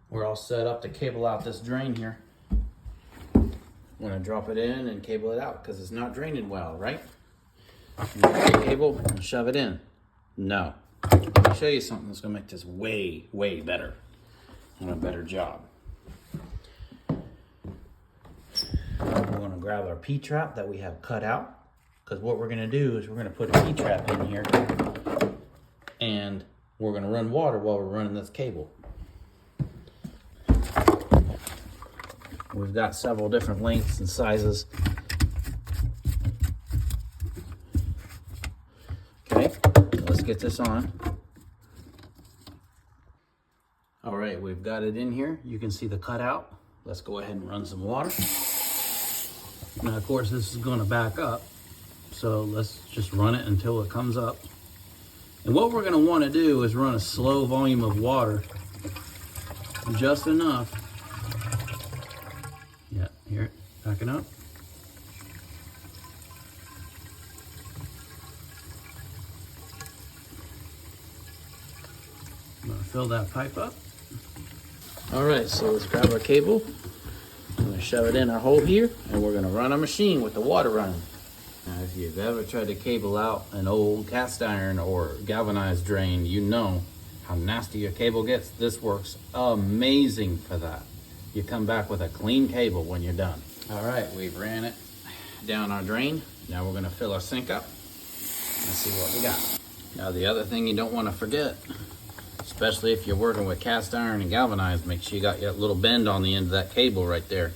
We're all set up to cable out this drain here. I'm gonna drop it in and cable it out because it's not draining well, right? You take the cable and shove it in. No. Let me show you something that's gonna make this way, way better. And a better job. We're gonna grab our P-trap that we have cut out, because what we're gonna do is we're gonna put a P-trap in here and we're gonna run water while we're running this cable. We've got several different lengths and sizes. Okay, let's get this on. All right, we've got it in here. You can see the cutout. Let's go ahead and run some water. Now, of course, this is gonna back up. So let's just run it until it comes up. And what we're gonna wanna do is run a slow volume of water, just enough. Yeah, here, backing up. I'm gonna fill that pipe up. All right, so let's grab our cable. I'm gonna shove it in our hole here, and we're gonna run our machine with the water running. Now, if you've ever tried to cable out an old cast iron or galvanized drain, you know how nasty your cable gets. This works amazing for that. You come back with a clean cable when you're done. All right, we've ran it down our drain. Now we're gonna fill our sink up and see what we got. Now, the other thing you don't wanna forget, especially if you're working with cast iron and galvanized, make sure you got your little bend on the end of that cable right there.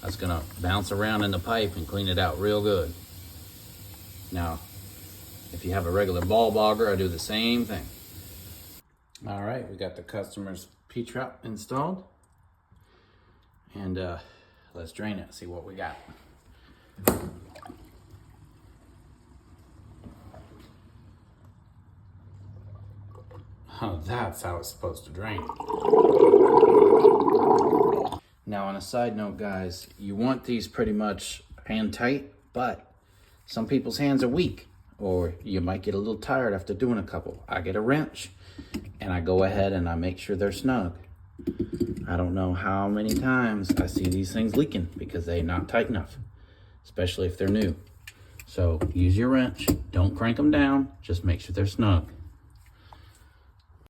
That's gonna bounce around in the pipe and clean it out real good. Now, if you have a regular ball bogger, I do the same thing. All right, we got the customer's P-trap installed. And let's drain it, see what we got. Oh, that's how it's supposed to drain. Now, on a side note, guys, you want these pretty much hand tight, but some people's hands are weak, or you might get a little tired after doing a couple. I get a wrench and I go ahead and I make sure they're snug. I don't know how many times I see these things leaking because they're not tight enough, especially if they're new. So use your wrench, don't crank them down, just make sure they're snug.